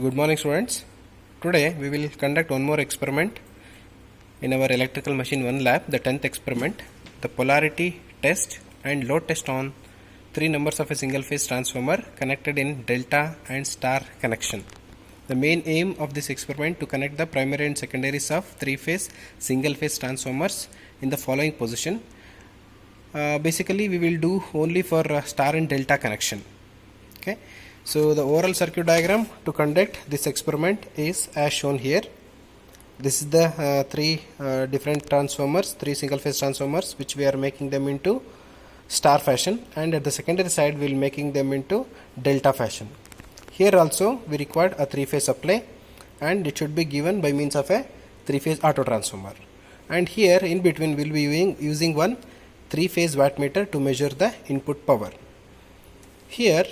Good morning, students. Today we will conduct one more experiment in our electrical machine 1 lab, the 10th experiment, the polarity test and load test on three numbers of a single phase transformer connected in delta and star connection. The main aim of this experiment to connect the primary and secondaries of three phase single phase transformers in the following position. Basically we will do only for star and delta connection. Okay. So the overall circuit diagram to conduct this experiment is as shown here. This is the three different transformers, three single phase transformers, which we are making them into star fashion, and at the secondary side we will making them into delta fashion. Here also we required a three phase supply, and it should be given by means of a three phase auto transformer. And here in between we will be using one three phase wattmeter to measure the input power. Here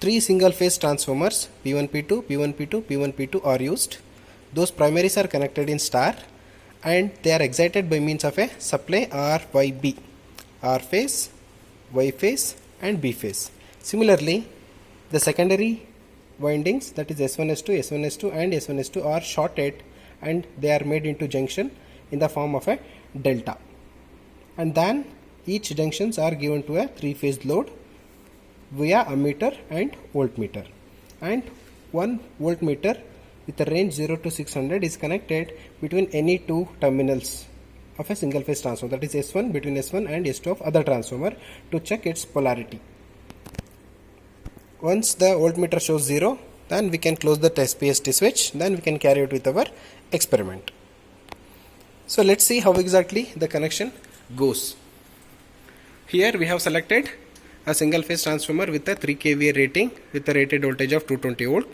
three single phase transformers P1 P2 P1 P2 P1 P2 are used. Those primaries are connected in star and they are excited by means of a supply RYB, R phase, Y phase and B phase. Similarly, the secondary windings, that is S1 S2 S1 S2 and S1 S2 are shorted and they are made into junction in the form of a delta, and then each junctions are given to a three phase load via ammeter and voltmeter, and one voltmeter with a range 0 to 600 is connected between any two terminals of a single phase transformer, that is S1 between S1 and S2 of other transformer, to check its polarity. Once the voltmeter shows 0, then we can close the SPST switch, then we can carry it with our experiment. So let's see how exactly the connection goes. Here we have selected a single phase transformer with a 3 kVA rating with a rated voltage of 220 volt.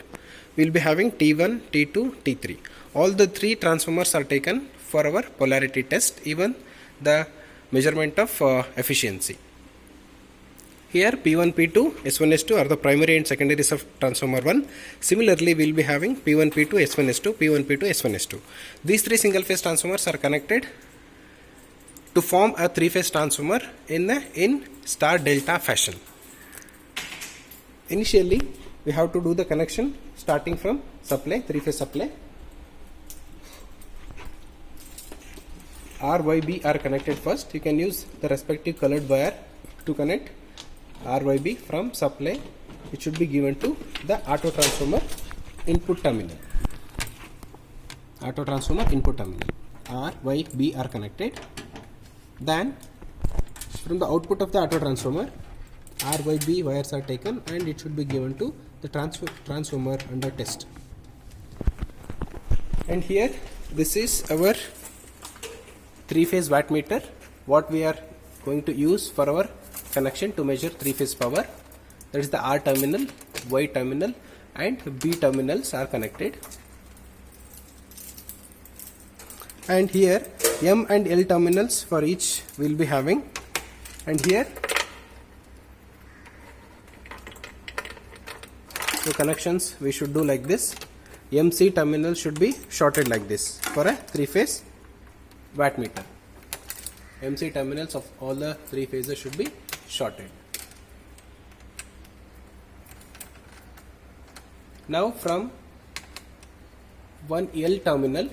We will be having T1, T2, T3. All the three transformers are taken for our polarity test, even the measurement of efficiency. Here P1, P2, S1, S2 are the primary and secondaries of transformer 1. Similarly, we will be having P1, P2, S1, S2, P1, P2, S1, S2. These three single phase transformers are connected to form a three phase transformer in star delta fashion. Initially we have to do the connection starting from supply, three phase supply. RYB are connected first. You can use the respective colored wire to connect RYB from supply. It should be given to the auto transformer input terminal. Auto transformer input terminal RYB are connected. Then from the output of the auto transformer, RYB wires are taken and it should be given to the transformer under test. And here this is our three phase wattmeter, what we are going to use for our connection to measure three phase power. That is the R terminal, Y terminal and B terminals are connected. And here M and L terminals for each will be having, and here the connections we should do like this. MC terminal should be shorted like this for a three phase wattmeter. MC terminals of all the three phases should be shorted. Now from one L terminal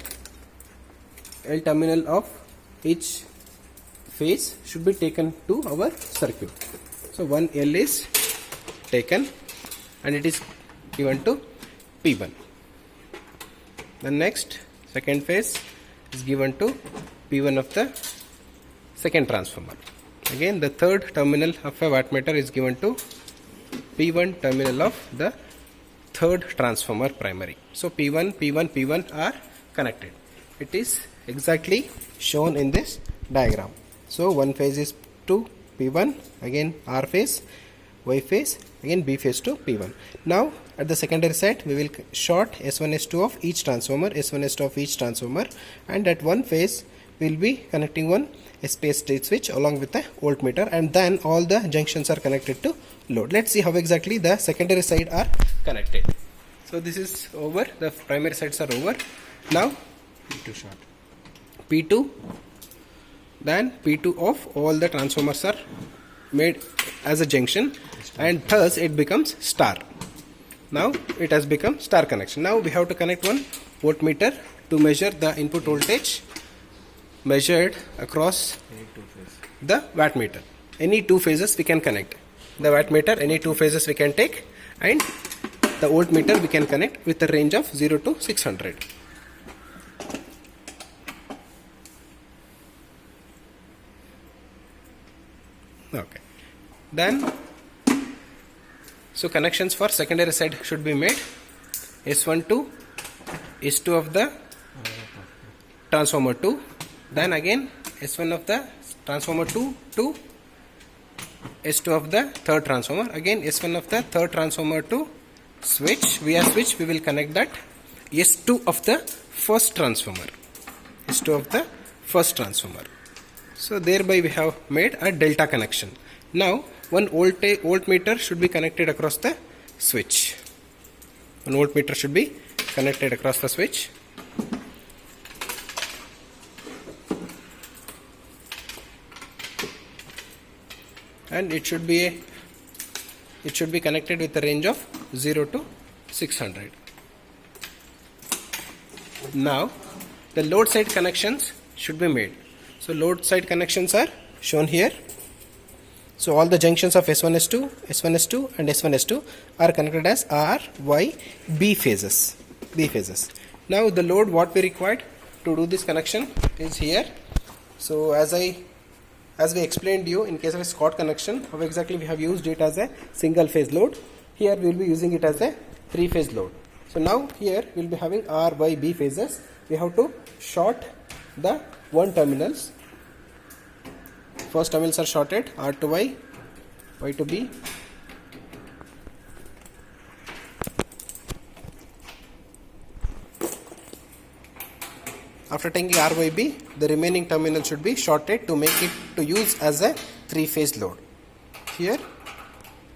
of each phase should be taken to our circuit. So one L is taken and it is given to P1. The next second phase is given to P1 of the second transformer. Again the third terminal of a wattmeter is given to P1 terminal of the third transformer primary. So P1, P1, P1 are connected. It is exactly shown in this diagram. So one phase is to P1, again R phase, Y phase, again B phase to P1. Now at the secondary side we will short S1, S2 of each transformer, S1, S2 of each transformer, and at one phase we will be connecting one SPST switch along with a voltmeter, and then all the junctions are connected to load. Let's see how exactly the secondary side are connected. So this is over, the primary sides are over. Now P2 short. P2, then P2 of all the transformers are made as a junction, and thus it becomes star. Now it has become star connection. Now we have to connect one voltmeter to measure the input voltage measured across the wattmeter. Any two phases we can connect. The wattmeter, any two phases we can take, and the voltmeter we can connect with a range of 0 to 600. Okay. Then, so connections for secondary side should be made. S12 is 2 of the transformer 2. Then again S1 of the transformer 2 to S2 of the third transformer. Again S1 of the third transformer to switch. Via switch we will connect that S2 of the first transformer. S2 of the first transformer. So thereby we have made a delta connection. Now one voltmeter should be connected across the switch. One voltmeter should be connected across the switch. And it should be connected with a range of 0 to 600. Now the load side connections should be made. So load side connections are shown here. So all the junctions of S1S2, S1S2 and S1S2 are connected as R, Y, B phases. Now the load what we required to do this connection is here. So as we explained to you, in case of a Scott connection, how exactly we have used it as a single phase load. Here we will be using it as a three phase load. So now here we will be having R, Y, B phases. We have to short the one terminals. First terminals are shorted, R to Y, Y to B. After taking RYB, the remaining terminal should be shorted to make it to use as a three-phase load. Here,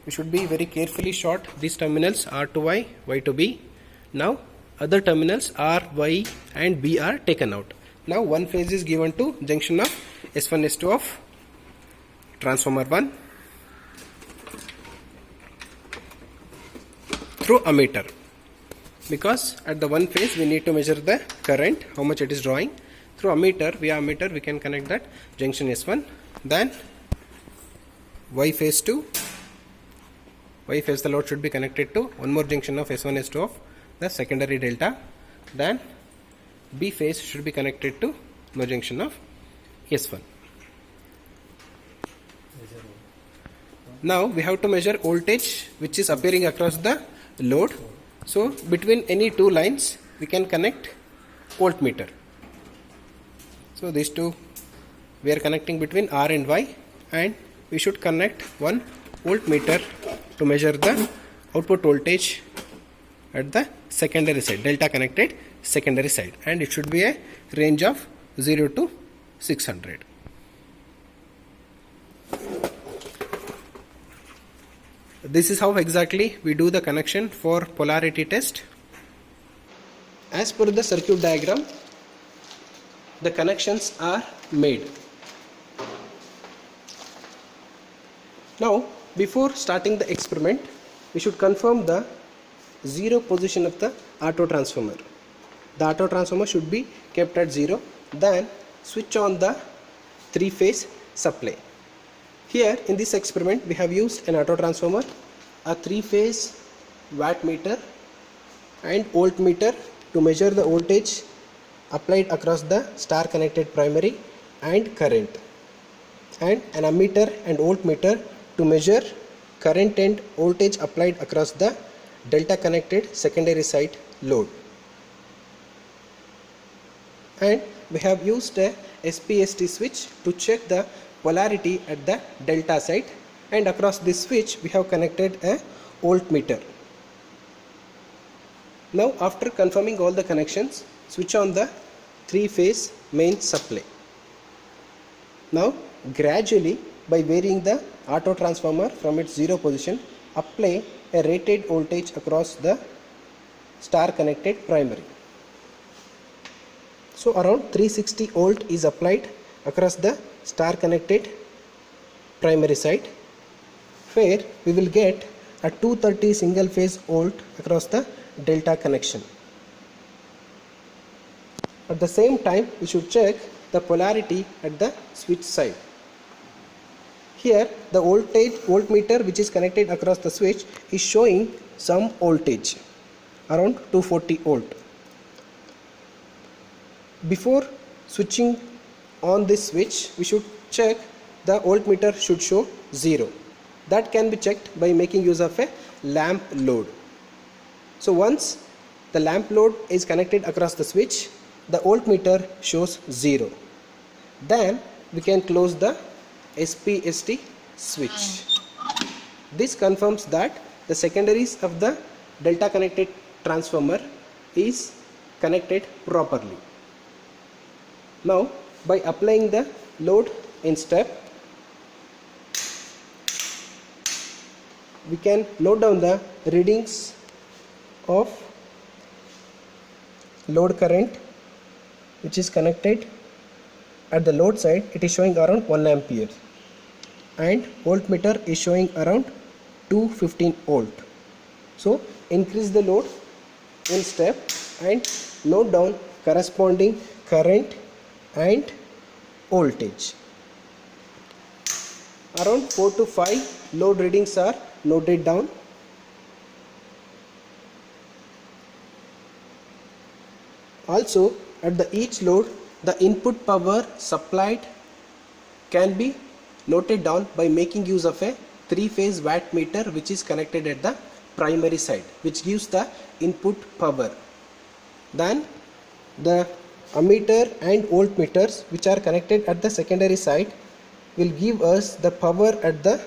we should be very carefully short these terminals R to Y, Y to B. Now, other terminals R, Y and B are taken out. Now, one phase is given to junction of S1, S2 of transformer 1 through ammeter. Because at the one phase we need to measure the current, how much it is drawing. Through ammeter, via ammeter we can connect that junction S1. Then Y phase 2, Y phase the load should be connected to one more junction of S1, S2 of the secondary delta. Then B phase should be connected to no junction of S1. Now we have to measure voltage which is appearing across the load. So between any two lines we can connect voltmeter. So these two we are connecting between R and Y, and we should connect one voltmeter to measure the output voltage at the secondary side, delta connected secondary side, and it should be a range of 0 to 600. This is how exactly we do the connection for polarity test. As per the circuit diagram, the connections are made. Now, before starting the experiment, we should confirm the zero position of the auto transformer. The auto transformer should be kept at 0. Then switch on the three-phase supply. Here in this experiment we have used an auto transformer, a three-phase wattmeter and voltmeter to measure the voltage applied across the star connected primary and current, and an ammeter and voltmeter to measure current and voltage applied across the delta connected secondary side load. And we have used a SPST switch to check the polarity at the delta side, and across this switch we have connected a voltmeter. Now after confirming all the connections, switch on the three-phase main supply. Now gradually, by varying the auto transformer from its 0 position, apply a rated voltage across the star connected primary. So around 360 volt is applied across the star connected primary side, where we will get a 230 single phase volt across the delta connection. At the same time, we should check the polarity at the switch side. Here the voltmeter which is connected across the switch is showing some voltage around 240 volt. Before switching on this switch, we should check the voltmeter should show 0. That can be checked by making use of a lamp load. So once the lamp load is connected across the switch, the voltmeter shows 0. Then we can close the SPST switch. This confirms that the secondaries of the delta connected transformer is connected properly. Now by applying the load in step, we can note down the readings of load current which is connected at the load side. It is showing around 1 ampere and voltmeter is showing around 215 volt. So increase the load in step and note down corresponding current and voltage. Around 4 to 5 load readings are noted down. Also at the each load, the input power supplied can be noted down by making use of a 3-phase wattmeter which is connected at the primary side, which gives the input power. Then the ammeter and voltmeters which are connected at the secondary side will give us the power at the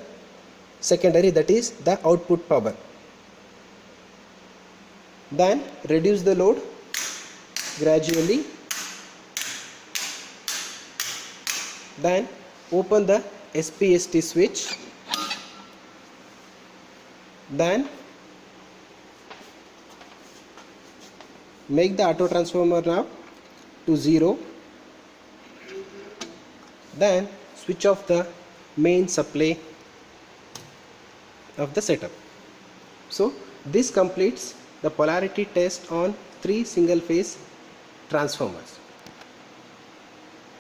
secondary, that is the output power. Then reduce the load gradually. Then open the SPST switch. Then make the auto transformer now to 0. Then switch off the main supply of the setup. So this completes the polarity test on 3 single phase transformers.